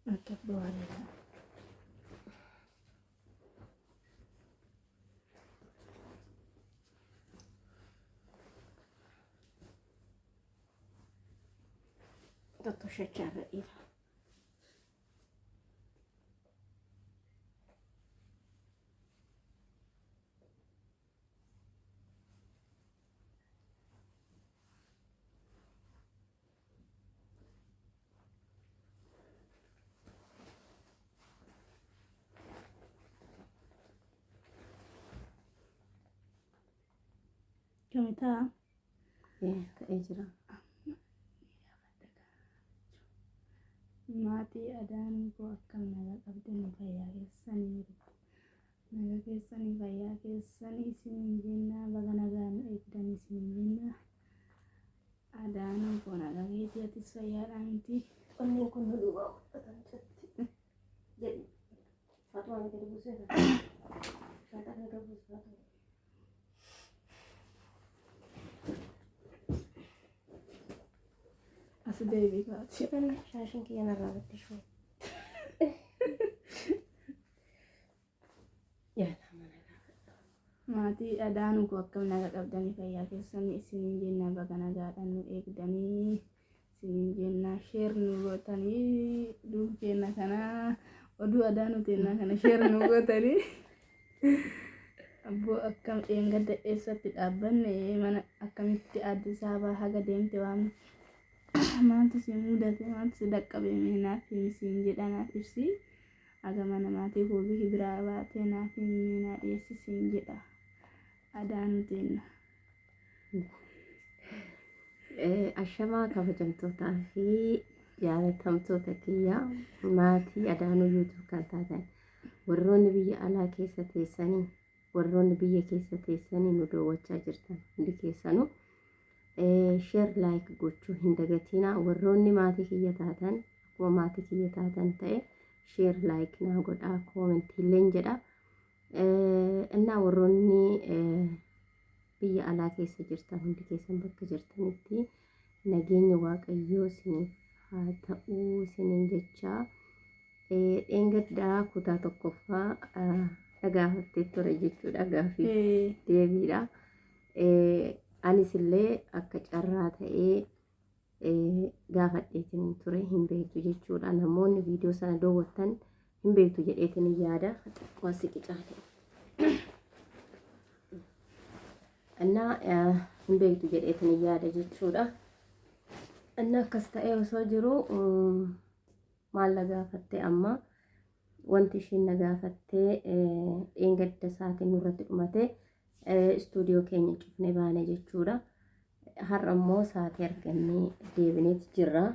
أكبر عليها تطشت رئيفة كم تا إيه كأجرا maatii adaan koo akkam naga qabdanii fayyaa keessanii naga keessanii fayyaa keessanii isiniin jennaa baga nagaan eegdanii isiniin jennaa adaan koo naga keetii atis fayyaadhaan miti onneen kun nu dhugaa uffatan jetti jedhi Faatumaa ni gadi buusee shaaxaa ni gadi buusee as deebii kaati shaashin kiyya narraa gatti shuu maatii adaan koo akkam naga qabdanii fayyaa keessanii isiniin jennaa baga nagaadhaan nu eegdanii isiniin jennaa sheer nu gootanii duub kenna kanaa oduu adaan nuteennaa kana sheer nu gootanii abboo akkam eengadda eessatti dhaabbanne mana akkamitti Addis Ababaa haga deemte waan maaltu si mudate maaltu si dhaqqabe naaf himi jedhanaaf ibsi haga mana maatii koo bihi biraa baatee naaf himi naa dhiyeessisiin jedha adaan nutenna. Ashamaa kabajamtootaa fi jaalatamtoota kiyyaa maatii adaanuu yuutuub kan taatan warroonni biyya alaa keessa teessanii warroonni biyya keessa teessanii nu daawwachaa jirtan hundi keessanuu sheer laayik gochuu hin dagatinaa warroonni maatii kiyya taatan akkuma maatii kiyya taatan ta'e sheer laayik naa godhaa koomentiileen jedha innaa warroonni biyya alaa keessa jirtan hundi keessan bakka jirtanitti nageenya waaqayyoo isiniif haa ta'uu isiniin jechaa dheengaddaa kutaa tokkoffaa dhagaafattee ture jechuudha gaaffii deebiidha anis illee akka carraa ta'ee gaafadheetiin ture hin beektu jechuudha namoonni viidiyoo sana daawwattan hin beektu jedheetiin yaada waasi qicaale annaa hin beektu jedheetiin yaada jechuudha anna akkas ta'ee osoo jiru maal na gaafatte amma wanti ishiin na gaafattee dheengadda isaatiin nurratti dhumate istuudiyoo keenya cufnee baane jechuudha har'a immoo saatii argannee deebineeti jirra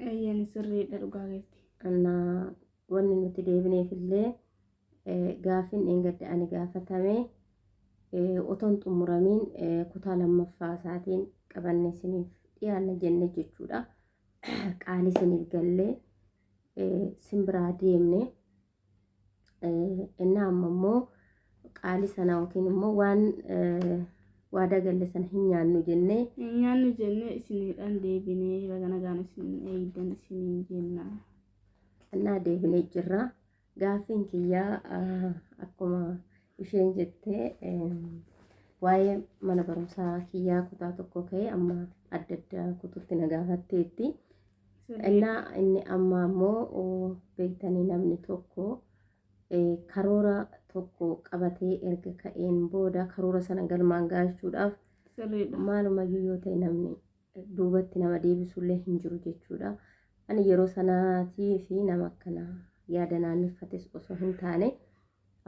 Eeyyani sirriidha dhugaa keetti. annaa wanni nuti deebineef illee gaaffiin dheengadda ani gaafatame otoon xumuramiin kutaa lammaffaa isaatiin qabannee isiniif dhiyaanna jenne jechuudha qaali isiniif gallee simbiraa deemne innaa amma immoo qaali sana yookiin immoo waan waadaa galle sana hin nyaannu jennee Nyaannu jennee isiniidhaan deebinee baga nagaan isin eegdan isiniin jenna. innaa deebinee jirra gaaffiin kiyyaa akkuma isheen jettee waa'ee mana barumsaa kiyyaa kutaa tokko ka'ee amma adda addaa kutuutti na gaafatteetti innaa inni amma immoo beektanii namni tokko karoora tokko qabatee erga ka'een booda karoora sana galmaan gaachuudhaaf Sirriidha. maalumayyuu yoo ta'e namni duubatti nama deebisullee hin jiru jechuudha ani yeroo sanaatii fi nama akkana yaada naanneffates osoo hin taane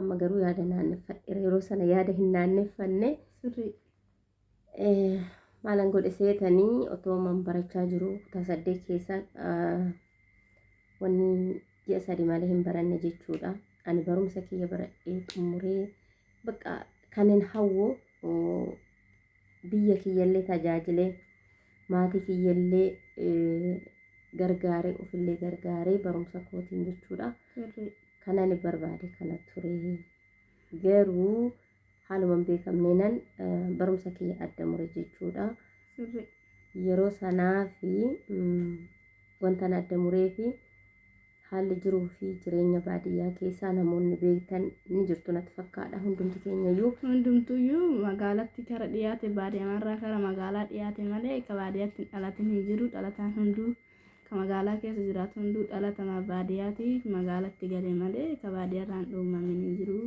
amma garuu yaada naanneffadheera yeroo sana yaada hin naanneffanne Sirrii. maalan godhe seetanii otoo man barachaa jiru kutaa 8 keessa wanni ji'a 3 malee hin baranne jechuudha ani barumsa kiyya baradhee xumuree bakka kanin hawwu biyya kiyyallee tajaajilee maatii kiyyallee gargaaree ofillee gargaaree barumsa kootiin jechuudha Sirrii. kanan barbaade kana ture garuu haaluman beekamneenan barumsa kiyya adda mure jechuudha Sirrii. yeroo sanaa fi wanta adda muree fi haalli jiruu fi jireenya baadiyyaa keessaa namoonni beektan ni jirtu natti fakkaata hundumti keenyayyuu. Hundumtuyyuu magaalatti kara dhiyaate baadiyyaarraa kara magaalaa dhiyaate malee ka baadiyyaatti dhalatin hin jiru. Dhalataan hunduu ka magaalaa keessa jiraatu hunduu dhalatamaa baadiyyaati. Magaalatti galee malee ka baadiyyaarraan dhuumamin hin jiru.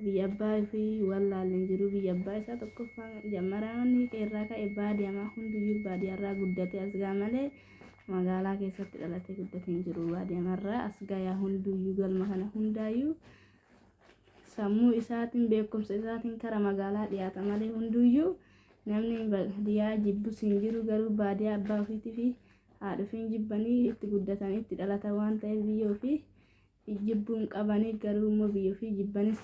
Biyya abbaa fi wallaallee hin jiru. Biyya abbaa isaa tokkoffaa jammaraanni irraa ka'e baadiyyamaa hunduyyuu baadiyyaarraa guddate as gaa malee magaalaa keessatti dhalatee guddate hin jiru. Baadiyyaarraa as gayaa hunduyyuu galma kana hundaayyuu sammuu isaatiin beekumsa isaatiin kara magaalaa dhiyaata malee hunduyyuu namni baadiyyaa jibbus hin jiru. Garuu baadiyyaa abbaa ofiitii fi haadha ofii jibbanii itti guddatanii itti dhalatan waan ta'eef biyya ofii jibbuun qabanii garuu immoo biyya ofii jibbanis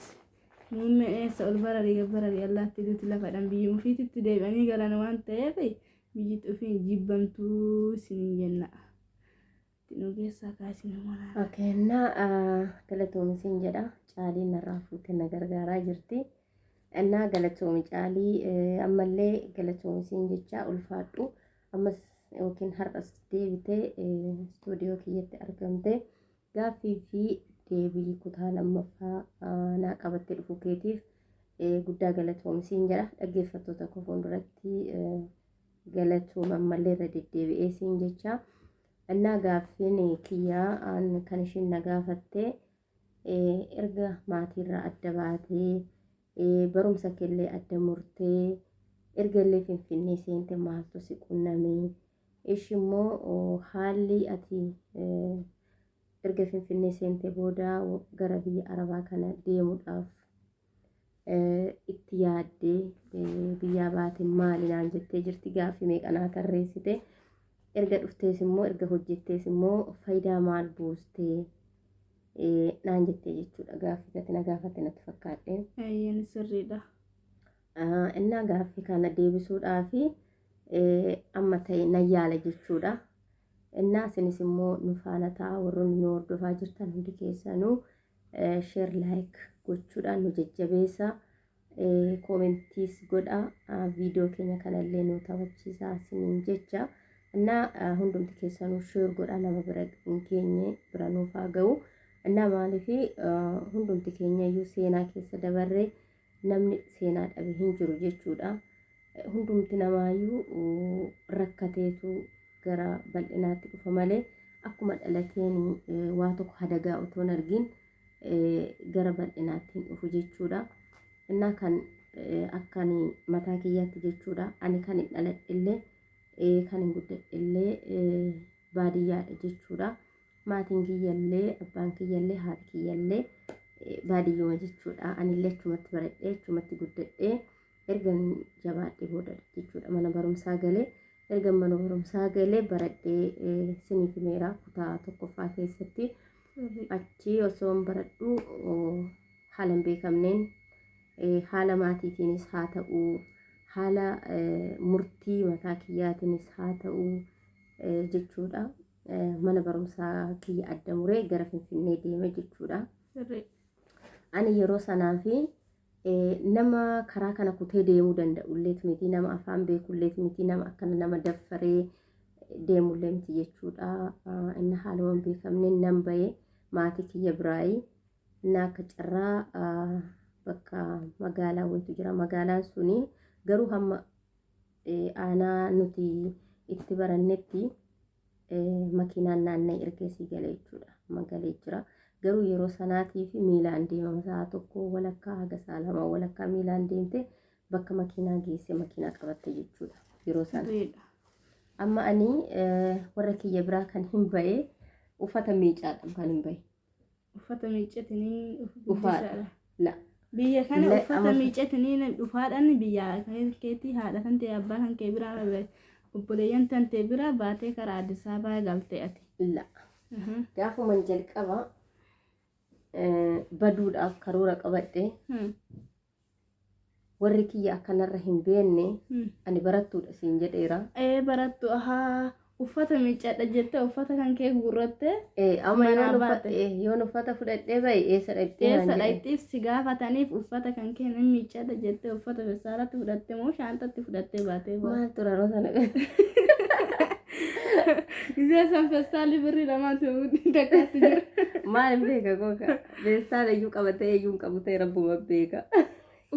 muummee eessa ol bararii allaatti duuti lafadhaan biyya ofiitti deebi'anii galan waan ta'eef biyyi ofiin jibbamtuu isiniin jenna. Nu keessaa kaasin mala. Okeenna galatoomisiin jedha caaliin narraa fuutee na gargaaraa jirti. Innaa galatoomi caalii ammallee galatoomisiin jecha ulfaadhu ammas yookiin har'as deebitee istuudiyoo kiyyatti argamte gaaffii fi deebii kutaa lammaffaa naa qabattee dhufu keetiif guddaa galatoomisiin jedha. Dhaggeeffattoota koo fuulduratti galatoom ammallee irra deddeebi'ee siin jecha. Innaa gaaffiin kiyyaa kan ishiin na gaafatte erga maatiirraa adda baatee barumsa keellee adda murtee erga illee Finfinnee seente maaltu si qunnamee ishimmoo haalli ati erga Finfinnee seente booda gara biyya Arabaa kana deemuudhaaf itti yaaddee biyyaa baate maali naan jettee jirti. Gaaffii meeqa naa tarreessite erga dhuftees immoo erga hojjettees immoo faayidaa maal buustee naan jettee jechuudha. Gaaffii ati na gaafatte natti fakkaadhe. Ayyeen sirriidha. Innaa gaaffii kana deebisuudhaaf amma ta'e na yaala jechuudha. Innaa isinis immoo nu faana ta'a warroonni nu hordofaa jirtan hundi keessanuu sheer laayik gochuudhaan nu jajjabeessa. Koomentiis godha viidiyoo keenya kanallee nu taphachiisaa isiniin jecha. Innaa hundumti keessanuu sheer godha nama bira hin geenye bira nuuf haa ga'u. Innaa maaliif hundumti keenya iyyuu seenaa keessa dabarree namni seenaa dhabe hin jiru jechuudha. Hundumti namaayyuu rakkateetu gara bal'inaatti dhufa malee akkuma dhalateen waa tokko hadagaa otoo hin argin gara bal'inaatti hin dhufu jechuudha. Innaa kan akkan mataa kiyyaatti jechuudha. Ani kan hin dhaladhillee kan hin guddadhillee baadiyyaadha jechuudha. Maatiin kiyyallee abbaan kiyyallee haati kiyyallee baadiyyuma jechuudha. Anillee achumatti baradhee achumatti guddadhee ergan jabaadhee booda jechuudha mana barumsaa galee ergan mana barumsaa galee baradhee siniif meeraa kutaa tokkoffaa keessatti achi osoo baradhu haala hin beekamneen haala maatiitiinis haa ta'u haala murtii mataa kiyyaatiinis haa ta'u jechuudha. Mana barumsaa kiyya adda muree gara Finfinnee deeme jechuudha. Ani yeroo sanaa fi nama karaa kana kutee deemuu danda'ulleet miti nama afaan beekulleet miti nama akkana nama daffaree deemullee miti jechuudha. Inni haaluma hin beekamneen nan bahee maatii kiyya biraayii inni akka carraa bakka magaalaa wayitu jira. Magaalaan suni garuu hamma aanaa nuti itti barannetti makiinaan naanna'ee ergeesii galee jechuudha. Magalee jira. Garuu yeroo sanaatiif miilaan deemama sa'a tokko walakkaa haga sa'a lama walakkaa miilaan deemte bakka makiinaa geesse makiinaa qabatte jechuudha. Yeroo sana amma ani warra kiyya biraa kan hin bahee uffata miicaadhaan kan hin bahee. Uffata miicatanii uffata la biyya kana uffata miicatanii dhufaadhaan biyya keetii haadha kan ta'e abbaa kan kee biraa obboleeyyan tan ta'e biraa baatee karaa Addis Ababaa galtee ati. La gaafuman jalqaba baduudhaaf karoora qabadhe warri kiyya akkanarra hin beenne ani barattuudha siin jedheera. Barattu uffata miicadha jettee uffata kan kee gurratte amma yoon uffata fudhadhee bahe eessa dhaqxeef si gaafataniif uffata kan kee nan miicadha jettee uffata besaarratti fudhatte moo shaantatti fudhattee baatee maal tura roo sana Gizee san feestaalii birrii lamaan ta'uu dakkaatti jira. Maal beeka goga feestaala iyyuu qabatee iyyuu hin qabu ta'e rabbuma beeka.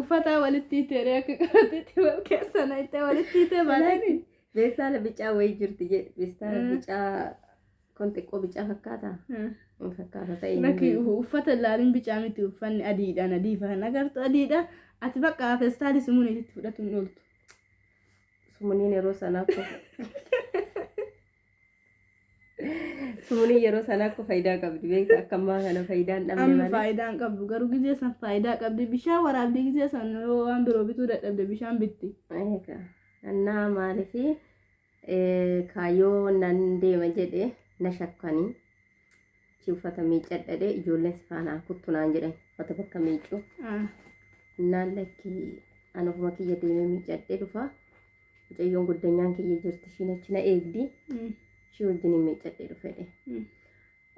Uffata walitti hiitee akka qabateetti wal keessa naqxee walitti hiitee baatee. Feestaala bicaa wayii jirti jedhe feestaala bicaa kun xiqqoo bicaa fakkaata. Fakkaata ta'e. Bakki uffata laaliin bicaa miti uffanni adiidhaan adii faana agartu adiidha. Ati bakka feestaali sumuun itti fudhatu hin ooltu. Sumuuniin yeroo sanaa sumuuniin yeroo sanaa akka faayidaa qabdi beekta akka ammaa kana faayidaan dhabne malee. Amma faayidaan qabdu garuu gizee san faayidaa qabdi bishaan waraabdee gizee san waan biroo bituu dadhabde bishaan bitti. Annaa maaliifi kaayyoo nan deema jedhe na shakkanii si uffata miiccadhadhe ijoolleen si faanaa kuttunaan jedhan uffata bakka miiccu. Naan lakki ani ofuma kiyya deemee miiccadhee dhufa. Mucayyoon guddanyaan kiyya jirti ishiin achi na eegdi. Ishii wajjin miiccadhee dhufedhe.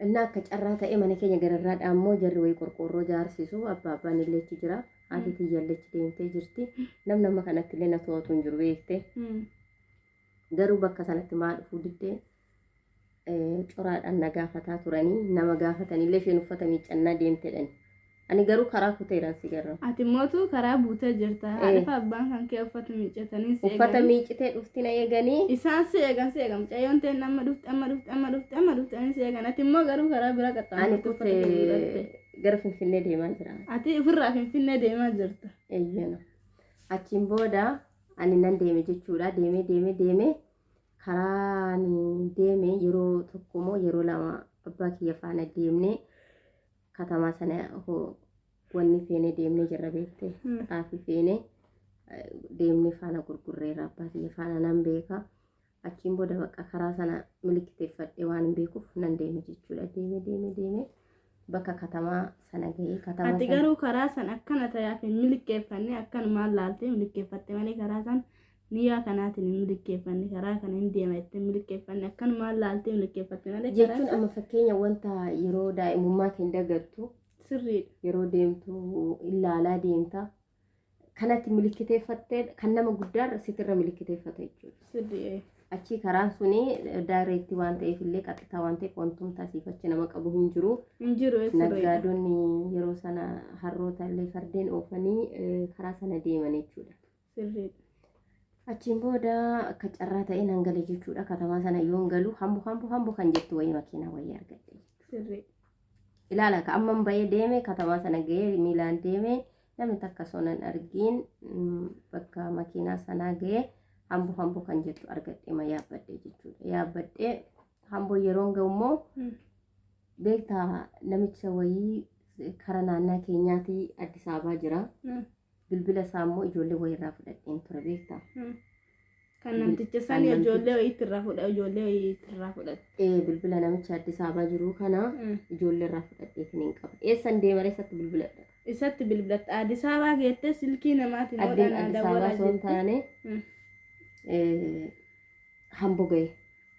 Innaa akka carraa ta'e mana keenya gararraadhaa immoo jarri wayii qorqoorroo jaarsisu abbaan illee achi jira. Haati kiyya illee achi deemtee jirti. Nama kanatti illee na to'atu hin jiru beekte. Garuu bakka sanatti maal dhufuu diddee coraadhaan na gaafataa turanii nama gaafatanillee isheen uffata miiccannaa deemtedhani. Ani garuu karaa kuteeraan si garra. Ati mootu karaa buutee jirta. Haadha abbaan kan kee uffata miiccatanii si eegan. Uffata miiccitee dhufti na eeganii. Isaan si eegan. Mucayyoon ta'e amma dhufti ani si eegan. Ati immoo garuu karaa bira qaxxaamurte uffata miiccatee. Gara Finfinnee deemaa jira. Ati ofirraa Finfinnee deemaa jirta. Eeyyana. Achiin booda ani nan deeme jechuudha. Deeme karaa deeme yeroo tokko moo yeroo lama abbaa kiyya faana deemnee katamaa sana wanni feene deemnee jirra beekte xaafii feene deemnee faana gurgurreera abbaa kiyya faana nan beeka achiin booda bakka karaa sana milikkiteeffadhee waan hin beekuuf nan deeme jechuudha deeme bakka katamaa sana ga'ee katamaa ati garuu karaa sana akkana ta'aaf milikkeeffannee akkan maal laaltee milikkeeffatte malee karaa sana niyaa kanaatiin milikkeeffanne karaa kana hin deema itti milikkeeffanne akkan maal laaltee milikkeeffatte malee jechuun amma fakkeenya wanta yeroo daa'imummaa kee dagattu sirriidha yeroo deemtu ilaalaa deemta kanatti milikkiteeffattee kan nama guddaarra sitirra milikkiteeffata jechuudha sirrii achi karaan suni daayireektii waan ta'eef illee qaxxitaa waan ta'eef wantoota asiifachi nama qabu hin jiru naggaadonni yeroo sana harroota illee fardeen oofanii karaa sana deeman jechuudha sirriidha achiin booda akka carraa ta'e nan gale jechuudha katamaa sana yoon galu hambu kan jettu wayii makiinaa wayii argadhe sirrii ilaala ka amman bahee deeme katamaa sana ga'ee miilaan deeme namni takka sonan argiin bakka makiinaa sanaa ga'ee hambu kan jettu argadhe ma yaabbadhe jechuudha yaabbadhe hambo yeroon ga'u immoo beektaa namicha wayii kara naannaa keenyaati Addis Ababaa jira bilbila isaa immoo ijoollee wayirraa fudhadheen ture beektaa. Kan namticha san ijoollee wayiitirraa fudhate. Bilbila namicha Addis Ababaa jiru kana ijoollee irraa fudhadheetiin hin qabu. Eessan deemare isatti bilbiladha. Isatti bilbilatta Addis Ababaa geettee silkii namaatiin oodhaan Addis Ababaa son taane Hamboo ga'e.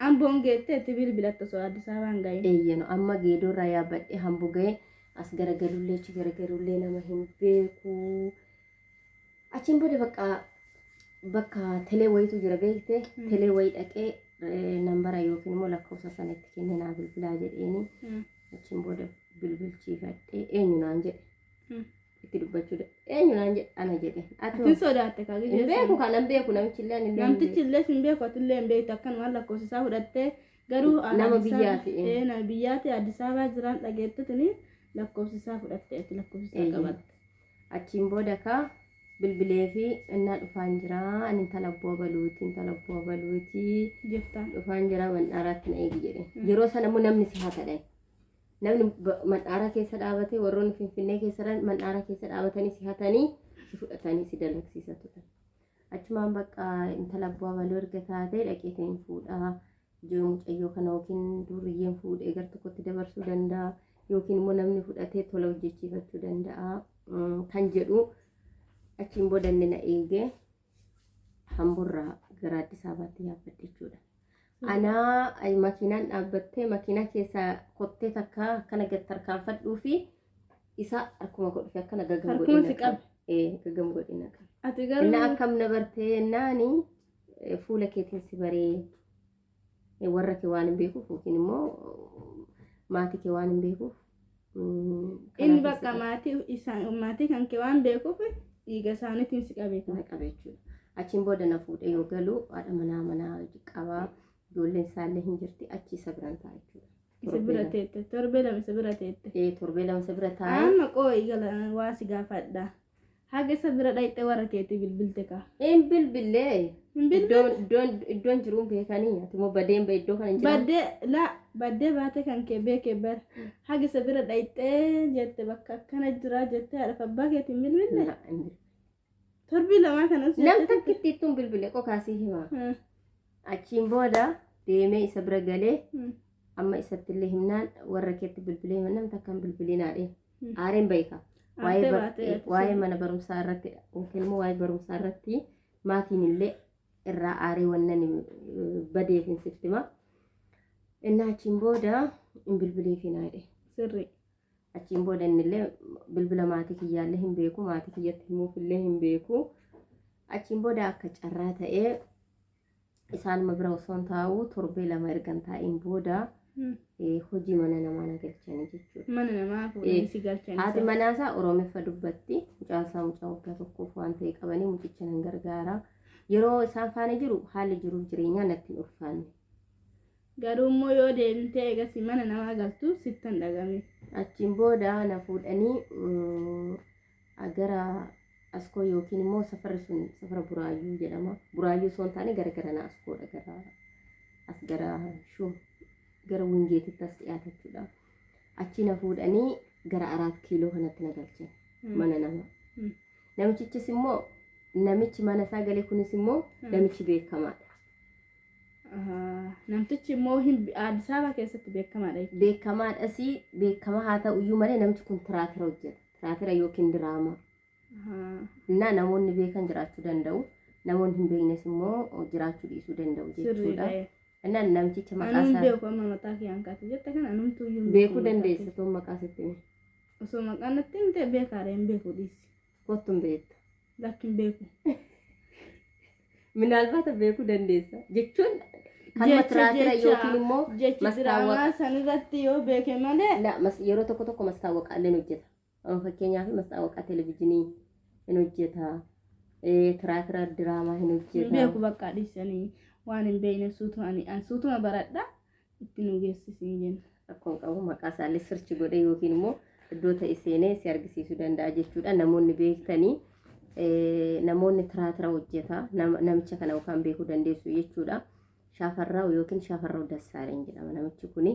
Hamboon geettee itti bilbilatta soo Addis Ababaan ga'e. Eeyyano amma geedorraa yaabbadhee Hamboo ga'e as garagalullee achi garagalullee nama hin beeku. Achiin booda bakka telee wayiitu jira beekte telee wayii dhaqee nambara yookiin immoo lakkoofsa sanatti kennee naa bilbilaa jedheeni achiin booda bilbilchiifadhee eenyu naan jedhe itti dubbachuudha eenyu naan jedhe ana jedhe ati sodaatte kaagee hin beeku kanan beeku namichillee hin beeku atillee hin beektu akkan waan lakkoofsa isaa fudhattee garuu nama biyyaati Addis Ababaa jiraan dhageettatini lakkoofsa isaa fudhattee ati lakkoofsa isaa qabatte achiin booda ka bilbilee fi innaa dhufaan jira ani intala baluuti jettaan dhufaan jira mandhaaraatti na eegi jedhe yeroo sana immoo namni si haatadha namni mandhaara keessa dhaabatee warroonni Finfinnee keessa mandhaara keessa dhaabatanii si hatanii si fudhatanii si dalagsiisatu achumaan bakka intala baluu erga taatee dhaqeetiin fuudhaa ijoo mucayyoo kana yookiin duriyyeen fuudhee gar tokkotti dabarsuu danda'a yookiin immoo namni fudhatee tola hojjechiifachuu danda'a kan jedhu achiin booda inni na eegee Hamburraa gara Addis Ababaatti yaabbadhe jechuudha. Anaa makiinaan dhaabbattee makiinaa keessa kottee takka akkana gad tarkaanfadhuu fi isa akkuma godhufe akkana gaggam godhina qaba. Gaggam godhina qaba. Ati garuu inni akkam na bartee naani fuula keetiin si baree warra kee waan hin beekuuf yookiin immoo maatii kee waan hin beekuuf inni bakka maatii kan kee waan beekuuf dhiiga isaaniitiin si qabeeta jechuudha. Achiin booda na fuudhee yoo galu haadha manaa qabaa ijoolleen isaallee hin jirti achi isa biraan ta'a jechuudha. Isa bira teette torbee lama isa bira teette. Torbee lama isa bira taa'e. Amma qooyi gala waa si gaafadha. Haga isa bira dhayxee warra keetii bilbilte ka. Hin bilbilee. Iddoon jiruun beekanii ati badeen iddoo kana hin jiran. Baddee baate kan kee beekee bar. Haga isa bira dhayxee jette bakka akkana jira jettee haadha abbaa keetiin bilbille. Torbii lamaa kanas. Nam takkitti ittuun bilbilee qokaasii hima. Achiin booda deemee isa bira galee. Amma isatti illee himnaan warra keetti bilbilee nam takkaan bilbilinaadhe. Aareen beeka. Waa'ee mana barumsaa irratti yookiin immoo waa'ee barumsaa irratti maatiin illee irraa aaree wannan badeef hin sittima. Inni achiin booda hin bilbileefinaadhe. Sirri. Achiin booda inni illee bilbila maatii kiyyaallee hin beeku maatii kiyyatti himuuf illee hin beeku. Achiin booda akka carraa ta'ee isaan bira osoo hin taa'u torbee lama ergan taa'een booda hojii mana namaa na galchanii jechuudha. Mana namaa fuudhanii si galchanii. Haati manaasaa Oromiffa dubbatti mucaa waggaa tokkoof waan ta'e qabanii mucicha nan gargaara. Yeroo isaan faana jiru haalli jiruuf jireenyaa natti hin ulfaanne. Garuu immoo yoo deemtee eegas mana namaa galtu sittan dhagame. Achiin booda na fuudhanii gara Askoo yookiin immoo safarri sun safara Buraayyuu jedhama. Buraayyuu osoo hin taane gara na Askoodha gara Shuu. Gara Wingeetitti as dhiyaata jechuudha. Achi na fuudhanii gara 4 kiiloo kanatti na galchan mana namaa. Namichichis immoo namichi mana isaa galee kunis immoo namichi beekamaadha. Namtichi immoo Addis Ababa keessatti beekamaadha. Beekamaadha si beekama haa ta'u iyyuu malee namichi kun tiraatira hojjeta. Tiraatira yookiin diraamaa. Namoonni beekan jiraachuu danda'u. Namoonni hin beeknes immoo jiraachuu dhiisuu danda'u jechuudha. Nan namticha maqaa isaa beeku amma mataa kiyaan kaate jette kana namtu iyyuu beekuu dandeessa toon maqaa sitti osoo maqaan natti himte beekaadha hin beeku dhiisi kottuun beekta lakkin beeku minaalbaata beekuu dandeessa jechuun kan tiraatira yookiin immoo mastaawwaqa sanirratti yoo beeke malee yeroo tokko mastaawwaqaaleen hojjeta. Fakkeenyaaf mastaawwaqa televezyiinii hin hojjeta. Tiraatira diraamaa hin hojjeta. Beeku bakka dhiisanii waan hin beekne suutuma baradha itti nu geessisii jenna. Akkuma qabu maqaa isaallee sirchi godhee yookiin immoo iddoo ta'e seenee si argisiisuu danda'a jechuudha. Namoonni beektanii namoonni tiraatira hojjeta namicha kana yookaan beekuu dandeessu jechuudha. Shaafarraa yookiin Shaafarraa Dassaaleny jedhama namichi kuni.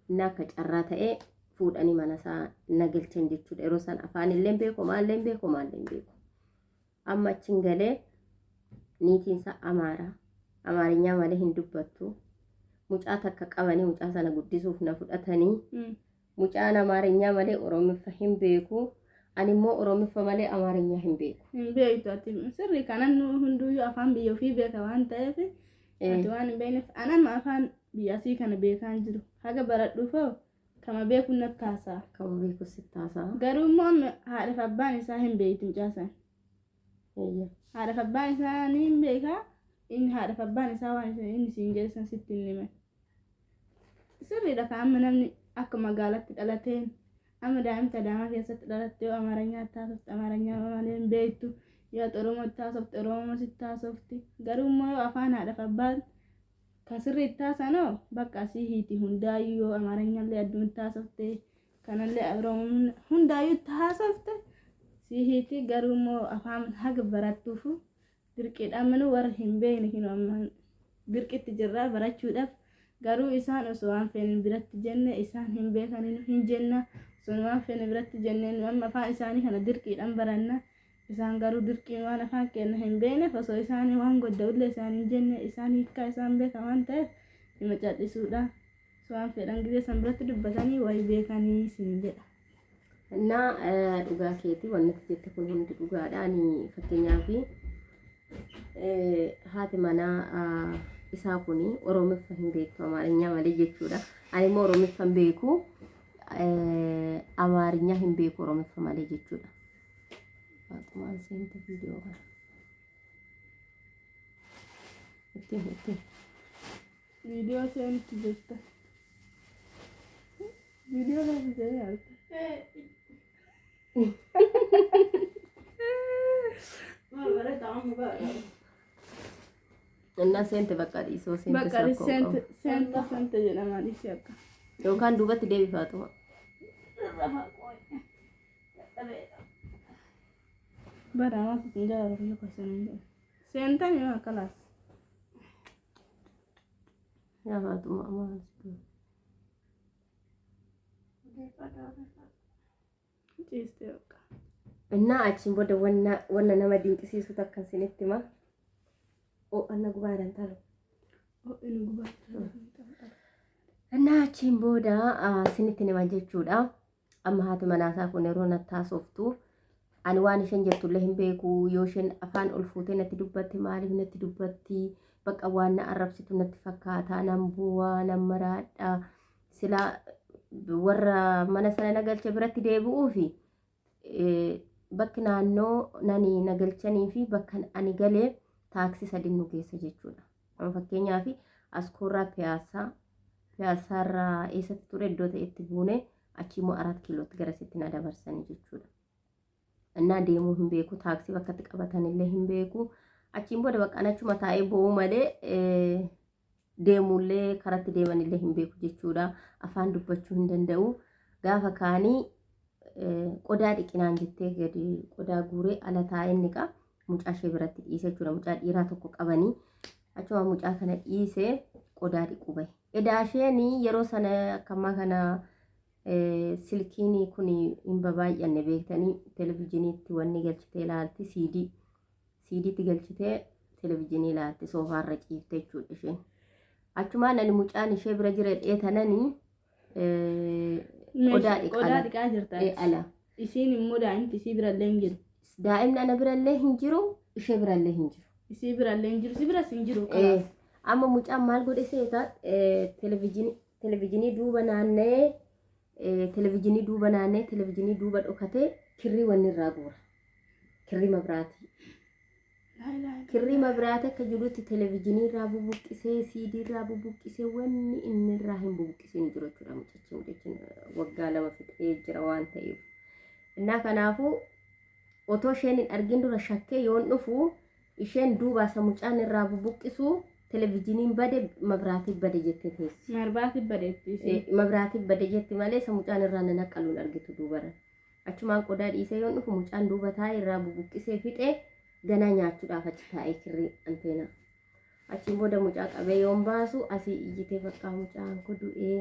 Inni akka carraa ta'ee fuudhanii mana isaa na galchan jechuudha. Yeroo isaan afaan illee beeku maallee beeku. Amma achiin galee niitiinsa Amaarinyaa malee hin dubbattu. Mucaa takka qabanii mucaa sana guddisuuf na fudhatanii. Mucaan Amaarinyaa malee Oromiffa hin beeku. Ani immoo Oromiffa malee Amaarinyaa hin beeku. Hin beektu ati sirri kanan hunduyyuu afaan biyya ofii beeka waan ta'eef ati waan hin beekneef anan afaan biyya asii kana beekaan jiru. Haga baradhuufoo kama beeku natti haasa'a. Kama beeku sitti haasa'a. Garuu immoo haadhaaf abbaan isaa hin beektu mucaa sana. Haadhaaf abbaan isaa ni hin beekaa. Inni haadhaaf abbaan isaa waan inni siin geessan sitti hin hime. Sirriidha kan amma namni akka magaalatti dhalateen amma daa'imta Adaamaa keessatti dhalattee yoo Amaarinyaa taasofte Amaarinyaa malee hin beektu yoo Oromoo taasofte Oromoo sitti haasofti. Garuu immoo yoo afaan haadhaaf abbaan ka sirriitti haasanoo bakka asii hiiti hundaayyuu yoo Amaarinyaallee adduun taasofte kanallee Oromoo hundaayyuu taasofte sii hiiti. Garuu immoo afaan haga barattuufu dirqiidhaan manuu warra hin beekne kinu amma dirqitti jirraa barachuudhaaf. Garuu isaan osoo waan feene biratti jenne isaan hin beekan hin jenna. Osoo waan feene biratti jenneen amma afaan isaanii kana dirqiidhaan baranna. Isaan garuu dirqiin waan afaan kenna hin beekneef osoo isaanii waan goddaullee isaan hin jenne isaan hiikkaa isaan beeka waan ta'eef dhimma callisuudha. Osoo waan fedhan gisee san biratti dubbatanii wayii beekanii isin jedha. Dhugaa keetii wanti jette kun hundi dhugaadha. Ani fakkeenyaaf haati manaa isaa kuni Oromiffa hin beektu Amaarinyaa malee jechuudha. Ani immoo Oromiffa hin beeku Amaarinyaa hin beeku Oromiffa malee jechuudha. Faatumaan seente viidiyoo kana. Video senti giusto. Video la vedere. Ma guarda tanto guarda. እና ሴንት በቃ ዲሶ ሴንት Bakka sente jedhama dhisi akka. yookaan duubatti deebifaatu Barama tinggal orang kosan ini. Sentani mah kelas. yaafaatu maal Ciste akka. እና achiin booda wanna nama dinqisiisu takkan sinitti ma anna gubaadan talu Oh ini gua. እና achiin booda sinitti nima jechuudha amma haati manaasaa kun yeroo nattaasoftu ani waan isheen jettullee hin beeku yoo isheen afaan ol fuutee natti dubbatti maaliif natti dubbatti bakka waan na arrabsitu natti fakkaata nan bu'aa nan maraadha sila warra mana sana nagalcha biratti deebi'uu fi bakki naannoo nani nagalchanii fi bakka ani galee taaksii sadin nu geessa jechuudha. Amma fakkeenyaaf askoorraa piyaasaarraa eessatti ture iddoo ta'etti buune achi immoo 4 kiilootti garasitti na dabarsanii jechuudha. Innaa deemuu hin beeku taaksii bakkatti qabatan illee hin beeku achiin booda bakka achuma taa'ee bo'uu malee deemullee karatti deeman illee hin beeku jechuudha. Afaan dubbachuu hin danda'u gaafa kaanii qodaa dhiqinaan jettee gadi qodaa guuree ala taa'ee niqa mucaa ishee biratti dhiise jechuudha. Mucaa dhiiraa tokko qabanii achuma mucaa kana dhiisee qodaa dhiqu bahe. Edaa isheen yeroo sana akkamaa kana silkiin kun hin baay'anne beektanii televezyiiniitti wanni galchitee ilaalti siidiitti galchitee televezyiinii ilaalti soofaarra ciifte jechuudha isheen. Achumaan ani mucaan ishee bira jira dheetananii qodaa dhiqaa jirta. Ala. Isiin immoo daa'imti isii birallee hin jiru. Daa'imni ana birallee hin jiru ishee birallee hin jiru. Isii birallee hin jiru si biras hin jiru. Amma mucaan maal godhe seeta televezyiinii duuba naanna'ee televezyiinii duuba dhokatee kirrii wanni irraa guura. Kirrii mabraatii. Kirrii mabraatii akka jirutti televezyiinii irraa bubuqqisee siidii irraa bubuqqisee wanni inni irraa hin bubuqqiseen jiru jechuudha mucachin waggaa 2 fixee jira waan ta'eef. Innaa kanaafuu otoo isheen hin argin dura shakkee yoon dhufu isheen duuba isa mucaan irraa bubuqqisu televezyiiniin bade mabraatii bade jettee teessi. Mabraatii bade jetti malee isa mucaan irraa nanaqqaluun argitu duubara. Achumaan qodaa dhiisee yoon dhufu mucaan duuba taa'ee irraa bubuqqisee fixee ganaa nyaachuudhaaf achi taa'ee kirrii anteenaa. Achiin booda mucaa qabee yoon baasu asii iyyitee fakkaa mucaan ko du'ee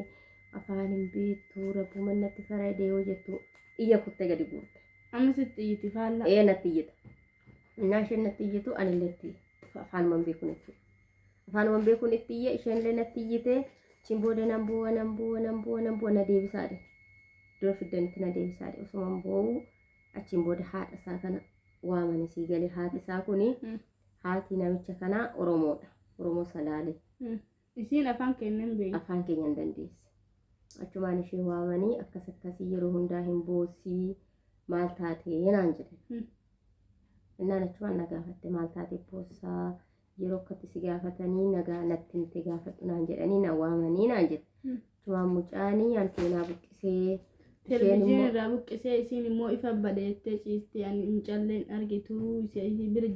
afaan hin beektu rabbuma natti faradee yoo jettu iyya kuttee gadi buute. Amma sitti iyyiti faallaa. Natti iyyita. Innaa isheen natti iyyitu anillee itti afaanumaan beekuun jechuudha. Afaanumaan beekuun itti iyya isheenillee natti iyyitee achiin booda nan bu'a na deebisaadhe. Dura fiddanitti na deebisaadhe osumaan boo'u achiin booda haadha isaa kana waamani sii galee haati isaa kuni haati namicha kanaa Oromoodha. Oromoo Salaalee. Isiin afaan keenya hin beeku. Afaan keenya hin dandeessi. Achumaan ishee waamanii akkasii yeroo hundaa hin boossii maal taatee naan jedhan. Innaan achumaan na gaafatte maal taatee boossaa yeroo akkatti si gaafatanii nagaa natti himte gaafadhu naan jedhanii na waamanii naan jedhe. Achumaan mucaanii anteenaa buqqisee televezyiinii irraa buqqisee isiin immoo ifa badeettee ciistee ani hin calleen argitu isii bira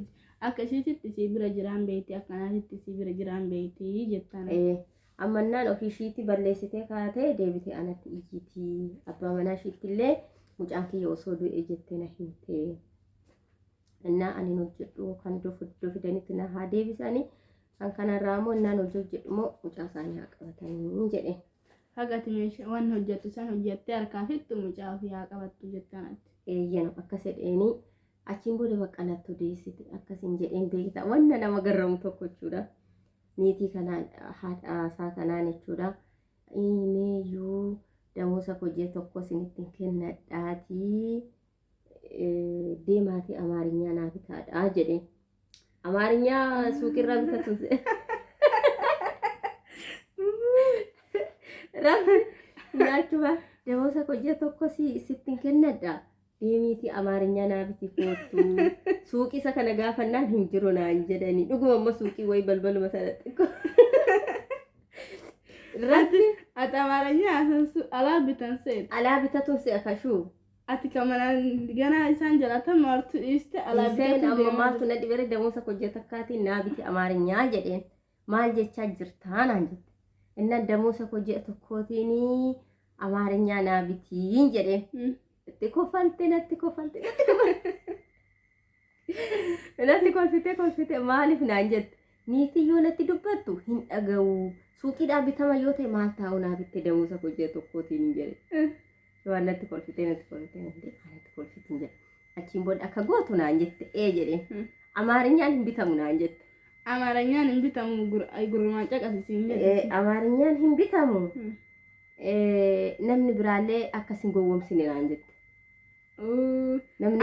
akka isiititti isii bira jiraan beekti akkanaatitti isii bira jiraan beekti jettaan. Amma naan ofii ishiitti balleessitee kaatee deebitee anatti iyyiti abbaa manaa ishiitti illee mucaan kiyya osoo du'e jettee na himte. Innaa ani hojjedhu kan dofidanitti na haa deebisanii kan kanarraa immoo innaan hojjedhu immoo mucaa isaanii haa qabatanii jedhe. Hagati meeshaa waan hojjettu san hojjettee harkaa fixxu mucaa ofii haa qabattu jettanatti. Eeyyana akkas jedheeni achiin booda baqqalattu deessite akkasiin jedheen beekta wanna nama garramu tokko jechuudha. Niitii kanaan haadha isaa kanaan jechuudha. Meeyyuu damoosa hojii tokko isinitti kennadhaatii deemaatii Amaarinyaa naaf bitaadhaa jedheen. Amaarinyaa suuqirraa bitatu. Nyaachuudha damoosa hojii tokko sitti kennadhaa. Deemiitii Amaarinyaa naaf biti kootu suuqii isa kana gaafannaan hin jiru naan jedhanii dhuguma amma suuqii wayii balbaluma sana xiqqoo rabbi ati Amaaranya asansu alaa bitan seet. alaa bitatuun si akashuu Ati kamanaan ganaa isaan jalata martu dhiiste alaa iseen bitatu amma deemaa maaltu na dhibere damuusa hojjetakkaatiin naa biti amaarinyaa jedheen maal jechaa jirtaa naan jette innan damuusa hojjeta tokkootiinii amaarinyaa naa bitiin jedheen itti kofalte natti kolfite maaliif naan jette niitii yoo natti dubbattu hin dhaga'u suuqiidhaa bitama yoo ta'e maal taa'u naa bitte damuusa hojjeta tokkootiin jedhe waan natti kolfite natti kolfitin jedhe achiin booda akka gootu naan jette jedheen amaarinyaan hin bitamu naan jette Amaaranyaan hin bitamu gurrumaan caqasisiin jedhe. Amaarinyaan hin bitamu namni biraallee akkasin gowwomsine naan jette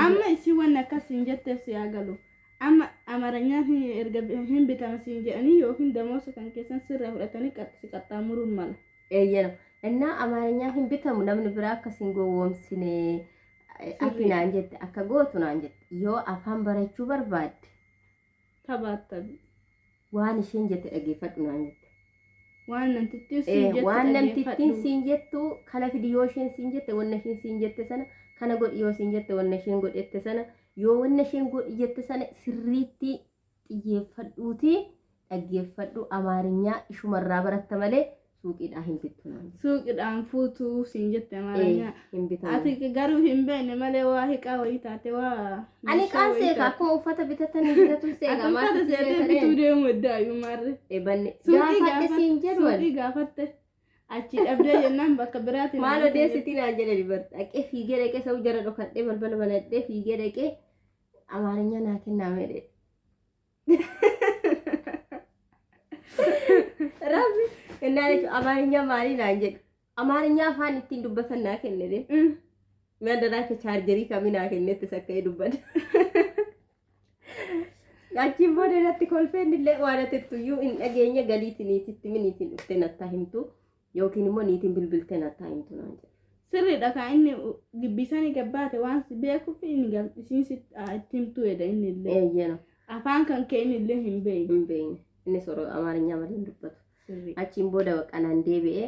Amma isi wanni akkasiin jetteef si haa galu. Amma Amaaranyaan erga hin bitama siin jedhanii yookiin damoosa kan keessan sirraa fudhatanii si qaxxaamuruun mala. Eeyyana innaa amaarinyaan hin bitamu namni biraa akkasin gowwomsine ati naan jette akka gootu naan jette yoo afaan barachuu barbaadde Taphattabi. waan isheen jette dhageeffadhu naan jette Waan namtittiin siin jettu waan namtittiin siin jettu kana fidi yoo isheen siin jette wanna isheen siin jette sana kana godhi yoo siin jette wanna isheen godhette sana yoo wanna isheen godhi jette sana sirriitti xiyyeeffadhuuti dhageeffadhu amaarinyaa ishumarraa baratta malee suuqiidhaa hin bittu naan jette Suuqiidhaan fuutuu siin jette Amaaranyaan. hin bitamu Ati garuu hin beekne malee waa hiqaa wayii taate waa. ani qaan seeka akkuma uffata bitatanii bitatu seeka Ati uffata seetee bituu deemu iddaayyuu maarre. ebanne Suuqii gaafadhe siin jedhu Suuqii gaafatte. Achi dhabdee jennaan bakka biraatti. maal odeessitii naan jedhe dibarta dhaqee fiigee dhaqee sabuu jara dhokadhee balbala banadhee fiigee dhaqee amaarinyaa naa kennaame dhe rabbi innaan jechuun amaarinyaa maalii naan jedhe amaarinyaa afaan ittiin dubbatan naa kenne dhe mandaraa akka chaarjerii kamii naa kennetti sakka'ee dubbata achiin booda irratti kolfeen illee waan atettuyyuu hin dhageenya galiiti niititti niitiin dhuftee nattaa himtu yookiin immoo niitiin bilbiltee nattaa himtu naan jedhe Sirriidha kan inni gibbisanii gabbaate waan si beekuuf inni isiin itti himtuu edha inni illee. eeyyana Afaan kan kee inni illee hin beeku. hin beekne innis amaarinyaa malee hin dubbatu Sirrii. achiin booda qanaan deebi'ee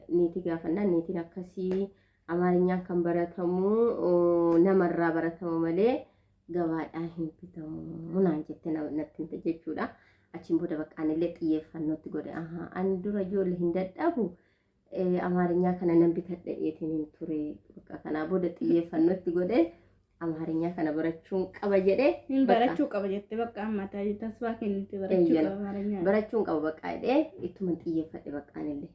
niitii gaafannaan niitiin akkasii amaarinyaan kan baratamu namarraa baratamu malee gabaadhaan hin bitamu naan jette natti himte jechuudha achiin booda baqqaan illee xiyyeeffannootti godhe ani dura ijoollee hin dadhabu amaarinyaa kana nan bitadhe dheetiin hin ture bakka kanaa booda xiyyeeffannootti godhe amaarinyaa kana barachuun qaba jedhee Hin barachuu qaba jettee bakka ammataa tasfaa kennite barachuu qaba Amaaranyaan. barachuun qaba bakka jedhee ittuma xiyyeeffadhe baqqaan illee